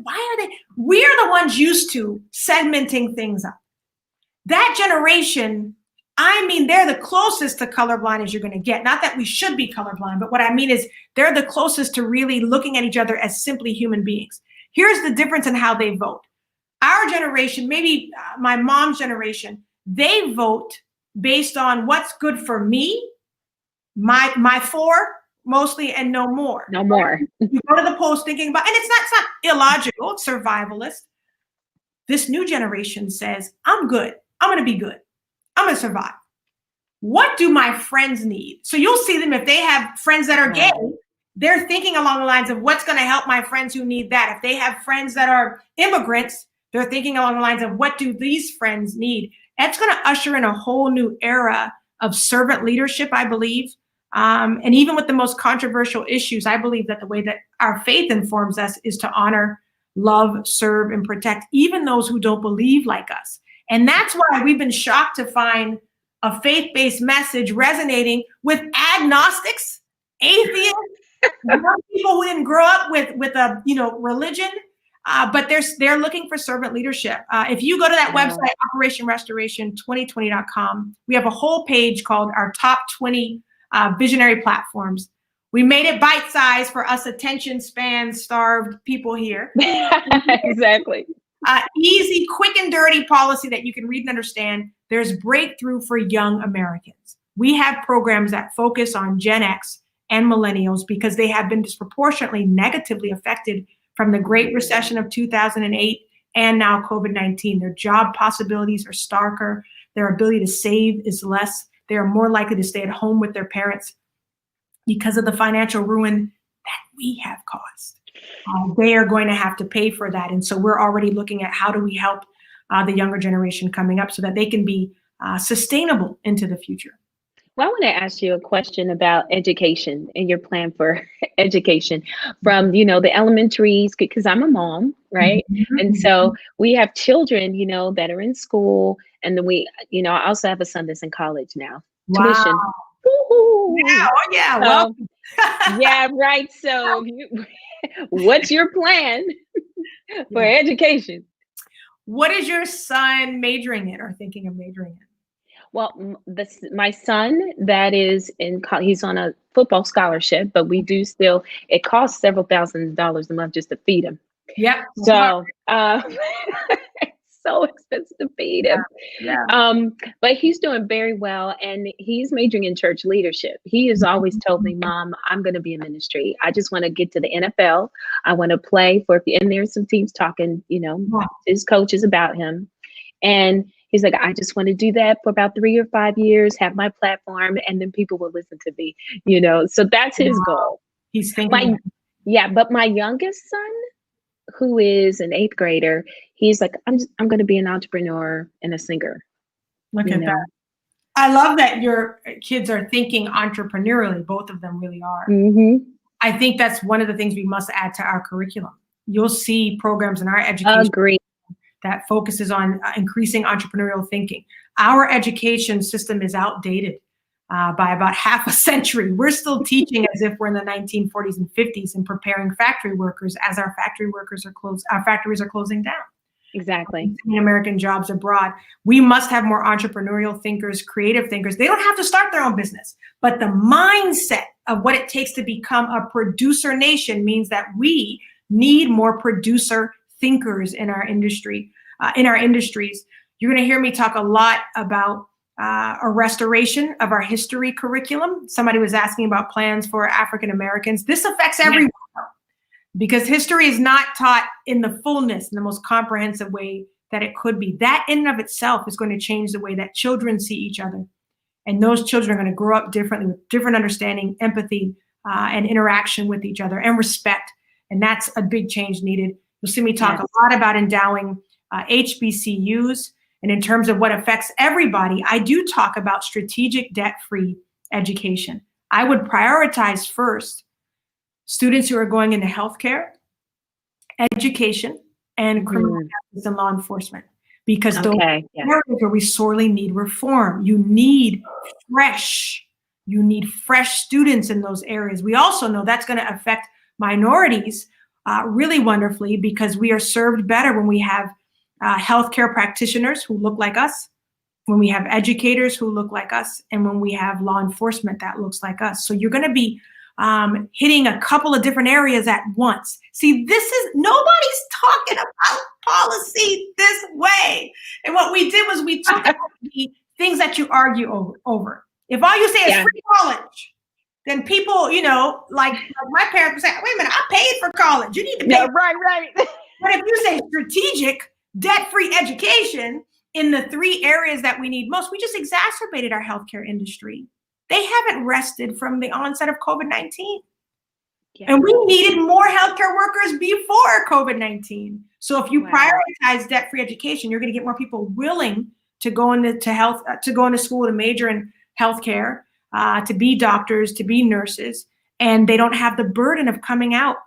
S2: we are the ones used to segmenting things up. That generation, they're the closest to colorblind as you're going to get. Not that we should be colorblind, but what I mean is they're the closest to really looking at each other as simply human beings. Here's the difference in how they vote. Our generation, maybe my mom's generation, they vote based on what's good for me, my four, mostly, and no more.
S1: No more.
S2: You go to the polls thinking about, and it's not illogical, it's survivalist. This new generation says, I'm good. I'm going to be good. I'm going to survive. What do my friends need? So you'll see them if they have friends that are gay, they're thinking along the lines of what's going to help my friends who need that. If they have friends that are immigrants, They're thinking along the lines of, what do these friends need? That's going to usher in a whole new era of servant leadership, I believe. And even with the most controversial issues, I believe that the way that our faith informs us is to honor, love, serve, and protect even those who don't believe like us. And that's why we've been shocked to find a faith-based message resonating with agnostics, atheists, young people who didn't grow up with a religion, but they're looking for servant leadership. If you go to that website, operationrestoration2020.com, we have a whole page called our top 20 visionary platforms. We made it bite-sized for us attention span starved people here.
S1: Exactly.
S2: Easy, quick and dirty policy that you can read and understand. There's breakthrough for young Americans. We have programs that focus on Gen X and millennials because they have been disproportionately negatively affected from the Great Recession of 2008 and now COVID-19. Their job possibilities are starker. Their ability to save is less. They are more likely to stay at home with their parents because of the financial ruin that we have caused. They are going to have to pay for that. And so we're already looking at how do we help the younger generation coming up so that they can be sustainable into the future.
S1: Well, I want to ask you a question about education and your plan for education from, the elementaries, because I'm a mom, right?
S2: Mm-hmm.
S1: And so we have children, that are in school. And then we, I also have a son that's in college now.
S2: Wow.
S1: Tuition. Woo-hoo.
S2: Yeah, oh yeah. Well,
S1: yeah, right. So what's your plan for education?
S2: What is your son majoring in or thinking of majoring in?
S1: Well, my son that is he's on a football scholarship, but we do still, it costs several $1,000s a month just to feed him.
S2: Yeah.
S1: So, it's so expensive to feed him.
S2: Yeah.
S1: But he's doing very well and he's majoring in church leadership. He has always told me, Mom, I'm going to be in ministry. I just want to get to the NFL. I want to play and there's some teams talking, his coaches about him. And he's like, I just want to do that for about 3 or 5 years, have my platform, and then people will listen to me, So that's his goal.
S2: He's thinking.
S1: But my youngest son, who is an 8th grader, he's like, I'm going to be an entrepreneur and a singer.
S2: Look at that. I love that your kids are thinking entrepreneurially. Both of them really are.
S1: Mm-hmm.
S2: I think that's one of the things we must add to our curriculum. You'll see programs in our education that focuses on increasing entrepreneurial thinking. Our education system is outdated by about half a century. We're still teaching as if we're in the 1940s and 50s and preparing factory workers as our factories are closing down.
S1: Exactly.
S2: American jobs abroad. We must have more entrepreneurial thinkers, creative thinkers. They don't have to start their own business, but the mindset of what it takes to become a producer nation means that we need more producer thinkers in our industry, in our industries. You're going to hear me talk a lot about a restoration of our history curriculum. Somebody was asking about plans for African Americans. This affects everyone because history is not taught in the fullness, in the most comprehensive way that it could be. That in and of itself is going to change the way that children see each other. And those children are going to grow up differently with different understanding, empathy, and interaction with each other and respect. And that's a big change needed. You'll see me talk a lot about endowing HBCUs. And in terms of what affects everybody, I do talk about strategic debt-free education. I would prioritize first students who are going into healthcare, education, and criminal justice and law enforcement, because those areas where we sorely need reform. You need fresh students in those areas. We also know that's going to affect minorities really wonderfully, because we are served better when we have healthcare practitioners who look like us, when we have educators who look like us, and when we have law enforcement that looks like us. So you're going to be hitting a couple of different areas at once. See, nobody's talking about policy this way. And what we did was we took the things that you argue over. If all you say is free college, then people, like my parents would say, wait a minute, I paid for college. You need to pay.
S1: Yeah, right.
S2: But if you say strategic, debt-free education in the 3 areas that we need most, we just exacerbated our healthcare industry. They haven't rested from the onset of COVID-19. Yeah. And we needed more healthcare workers before COVID-19. So if you
S1: Wow.
S2: prioritize debt-free education, you're going to get more people willing to go into health, to go into school, to major in healthcare, to be doctors, to be nurses, and they don't have the burden of coming out.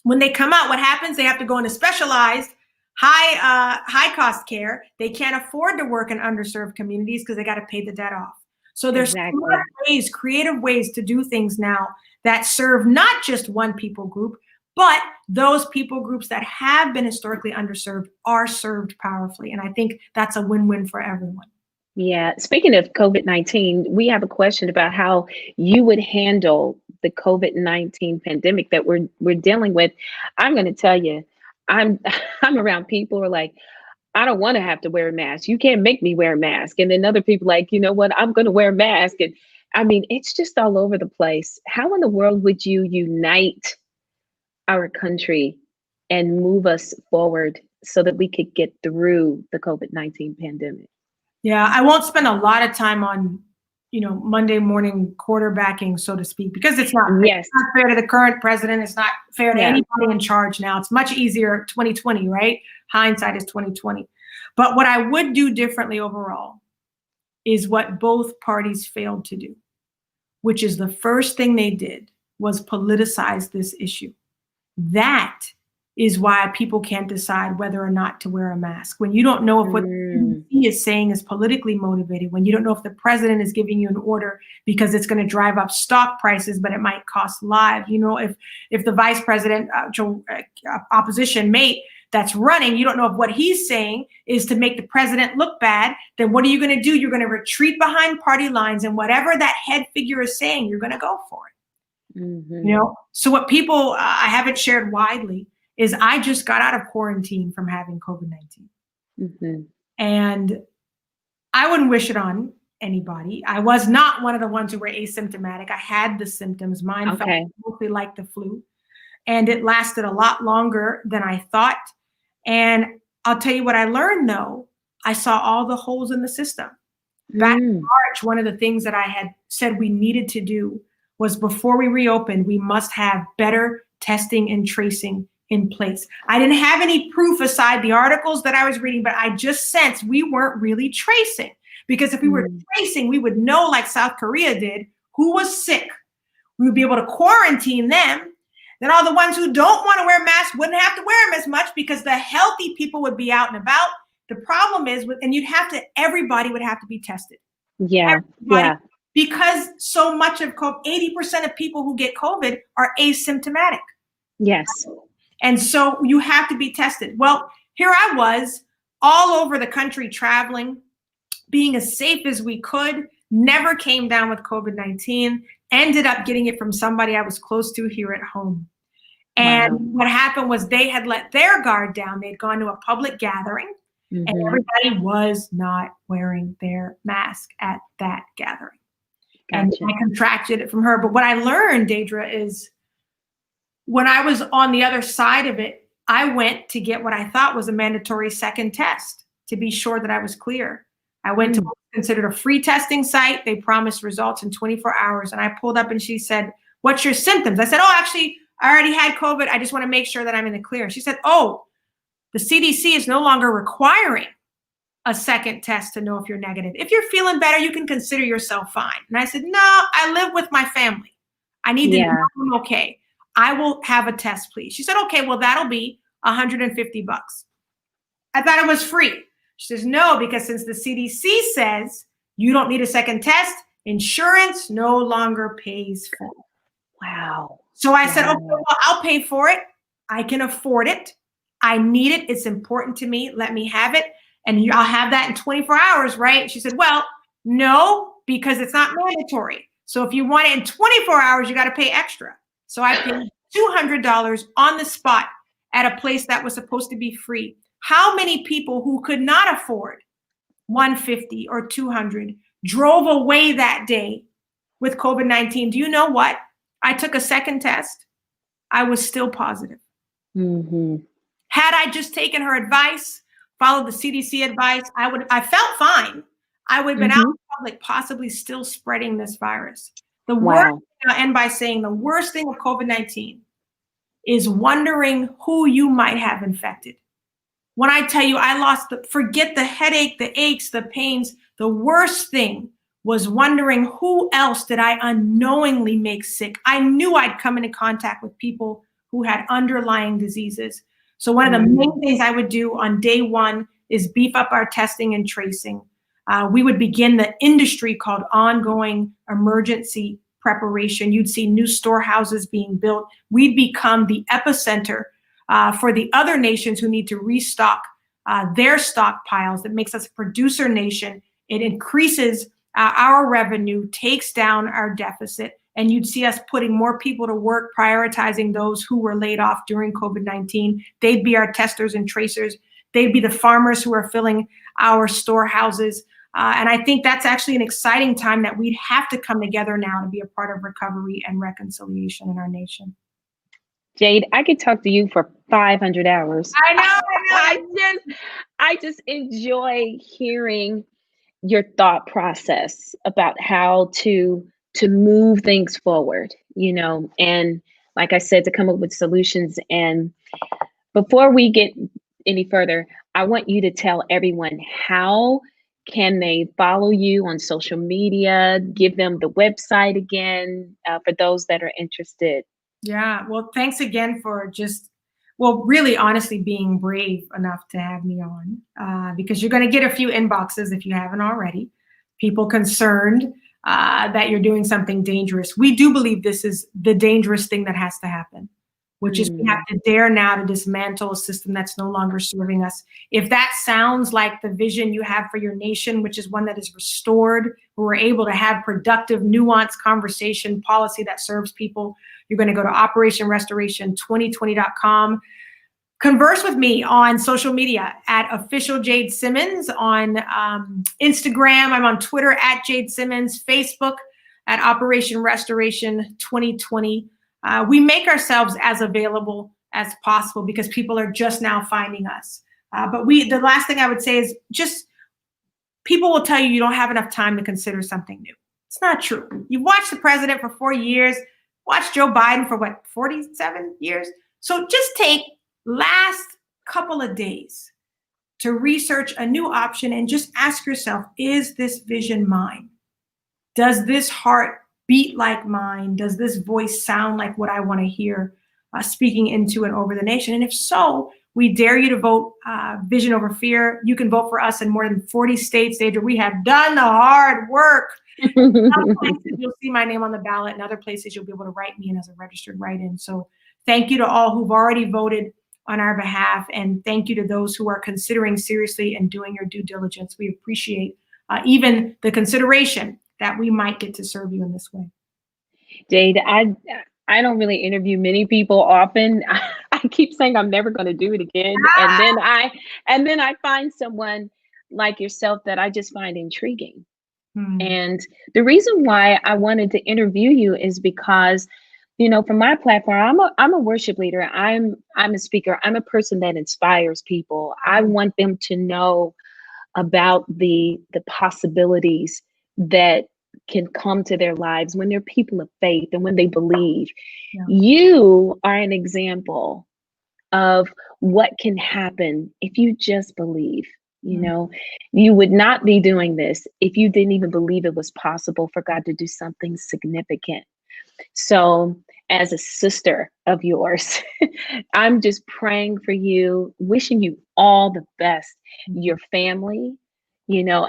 S2: When they come out, what happens? They have to go into specialized, high cost care. They can't afford to work in underserved communities because they got to pay the debt off. So there's
S1: Exactly.
S2: ways, creative ways to do things now that serve not just one people group, but those people groups that have been historically underserved are served powerfully. And I think that's a win-win for everyone.
S1: Yeah. Speaking of COVID-19, we have a question about how you would handle the COVID-19 pandemic that we're dealing with. I'm going to tell you, I'm I'm around people who are like, I don't want to have to wear a mask. You can't make me wear a mask. And then other people like, you know what? I'm going to wear a mask. And I mean, it's just all over the place. How in the world would you unite our country and move us forward so that we could get through the COVID-19 pandemic?
S2: Yeah, I won't spend a lot of time on, Monday morning quarterbacking, so to speak, because it's not fair.
S1: Yes.
S2: It's not fair to the current president. It's not fair to
S1: Yeah.
S2: anybody in charge now. It's much easier 2020, right? Hindsight is 2020. But what I would do differently overall is what both parties failed to do, which is the first thing they did was politicize this issue. That is why people can't decide whether or not to wear a mask. When you don't know if what the CDC is saying is politically motivated, when you don't know if the president is giving you an order because it's going to drive up stock prices, but it might cost lives. If the vice president, opposition mate that's running, you don't know if what he's saying is to make the president look bad, then what are you going to do? You're going to retreat behind party lines, and whatever that head figure is saying, you're going to go for it. So what people I haven't shared widely is I just got out of quarantine from having COVID-19. And I wouldn't wish it on anybody. I was not one of the ones who were asymptomatic. I had the symptoms. Mine felt mostly like the flu. And it lasted a lot longer than I thought. And I'll tell you what I learned, though. I saw all the holes in the system. Back in March, one of the things that I had said we needed to do was before we reopened, we must have better testing and tracing in place. I didn't have any proof aside the articles that I was reading, but I just sensed we weren't really tracing. Because if we were tracing, we would know, like South Korea did, who was sick. We would be able to quarantine them. Then all the ones who don't want to wear masks wouldn't have to wear them as much because the healthy people would be out and about. The problem is, and everybody would have to be tested.
S1: Yeah.
S2: Because so much of 80% of people who get COVID are asymptomatic.
S1: Yes.
S2: And so you have to be tested. Well, here I was all over the country traveling, being as safe as we could, never came down with COVID-19, ended up getting it from somebody I was close to here at home. And what happened was they had let their guard down. They'd gone to a public gathering and everybody was not wearing their mask at that gathering. And I contracted it from her. But what I learned, Deidre, is when I was on the other side of it, I went to get what I thought was a mandatory second test to be sure that I was clear. I went to what's considered a free testing site. They promised results in 24 hours. And I pulled up and she said, "What's your symptoms?" I said, "Oh, actually, I already had COVID. I just want to make sure that I'm in the clear." She said, "Oh, the CDC is no longer requiring a second test to know if you're negative. If you're feeling better, you can consider yourself fine." And I said, "No, I live with my family. I need to know I'm okay. I will have a test, please." She said, "Okay, well, that'll be $150. I thought it was free. She says, "No, because since the CDC says you don't need a second test, insurance no longer pays for it."
S1: Wow.
S2: So I said, "Okay, well, I'll pay for it. I can afford it. I need it. It's important to me. Let me have it. And I'll have that in 24 hours, right?" She said, "Well, no, because it's not mandatory. So if you want it in 24 hours, you got to pay extra." So I paid $200 on the spot at a place that was supposed to be free. How many people who could not afford $150 or $200 drove away that day with COVID-19? Do you know what? I took a second test. I was still positive. Had I just taken her advice, followed the CDC advice, I felt fine. I would have been out in public, possibly still spreading this virus. The worst, I'll end by saying the worst thing of COVID-19 is wondering who you might have infected. When I tell you I lost forget the headache, the aches, the pains, the worst thing was wondering who else did I unknowingly make sick. I knew I'd come into contact with people who had underlying diseases. So one of the main things I would do on day one is beef up our testing and tracing. We would begin the industry called ongoing emergency preparation. You'd see new storehouses being built. We'd become the epicenter for the other nations who need to restock their stockpiles. That makes us a producer nation. It increases our revenue, takes down our deficit, and you'd see us putting more people to work, prioritizing those who were laid off during COVID-19. They'd be our testers and tracers. They'd be the farmers who are filling our storehouses. And I think that's actually an exciting time that we'd have to come together now to be a part of recovery and reconciliation in our nation.
S1: Jade, I could talk to you for 500 hours.
S2: I know.
S1: I just enjoy hearing your thought process about how to move things forward, and like I said, to come up with solutions. And before we get any further, I want you to tell everyone, how can they follow you on social media? Give them the website again, for those that are interested.
S2: Yeah, well, thanks again for really honestly being brave enough to have me on, because you're going to get a few inboxes if you haven't already. People concerned that you're doing something dangerous. We do believe this is the dangerous thing that has to happen, which is we have to dare now to dismantle a system that's no longer serving us. If that sounds like the vision you have for your nation, which is one that is restored, where we're able to have productive, nuanced conversation, policy that serves people, you're going to go to operationrestoration2020.com. Converse with me on social media at official Jade Simmons on Instagram. I'm on Twitter at Jade Simmons, Facebook at Operation Restoration 2020. We make ourselves as available as possible because people are just now finding us. But the last thing I would say is just people will tell you don't have enough time to consider something new. It's not true. You've watched the president for 4 years, watched Joe Biden for 47 years. So just take last couple of days to research a new option and just ask yourself, is this vision mine? Does this heart beat like mine? Does this voice sound like what I want to hear speaking into and over the nation? And if so, we dare you to vote Vision Over Fear. You can vote for us in more than 40 states, Deidre. We have done the hard work. Some places you'll see my name on the ballot, and other places you'll be able to write me in as a registered write-in. So thank you to all who've already voted on our behalf, and thank you to those who are considering seriously and doing your due diligence. We appreciate even the consideration that we might get to serve you in this way.
S1: Jade, I don't really interview many people often. I keep saying I'm never going to do it again, and then I find someone like yourself that I just find intriguing. And the reason why I wanted to interview you is because, from my platform, I'm a worship leader. I'm a speaker. I'm a person that inspires people. I want them to know about the possibilities that can come to their lives when they're people of faith and when they believe. Yeah. You are an example of what can happen if you just believe. You would not be doing this if you didn't even believe it was possible for God to do something significant. So as a sister of yours, I'm just praying for you, wishing you all the best, your family.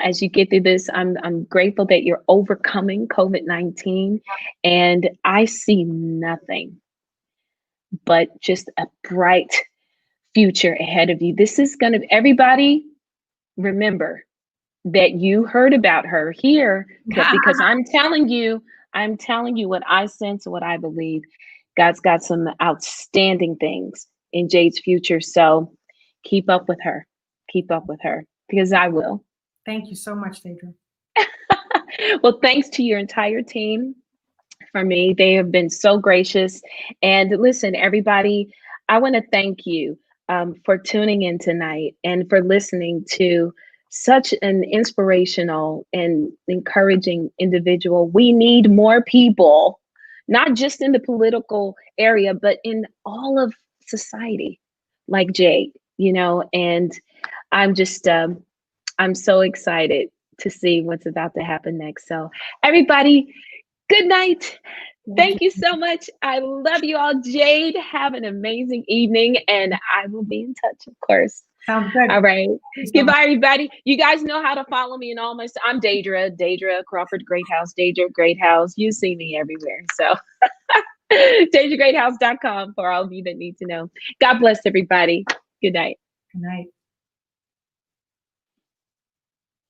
S1: As you get through this, I'm grateful that you're overcoming COVID-19, and I see nothing but just a bright future ahead of you. This is going to, everybody, remember that you heard about her here, because I'm telling you what I sense and what I believe. God's got some outstanding things in Jade's future. So keep up with her, because I will.
S2: Thank you so much, Deidre.
S1: Well, thanks to your entire team for me. They have been so gracious. And listen, everybody, I want to thank you for tuning in tonight and for listening to such an inspirational and encouraging individual. We need more people, not just in the political area, but in all of society, like Jade. and I'm just, I'm so excited to see what's about to happen next. So everybody, good night. Thank you so much. I love you all. Jade, have an amazing evening, and I will be in touch, of course.
S2: Sounds good.
S1: All right. Goodbye, everybody. You guys know how to follow me in all my. I'm Deidre Crawford Greathouse. Deidre Greathouse. You see me everywhere. So DeidraGreathouse.com for all of you that need to know. God bless everybody. Good night.
S2: Good night.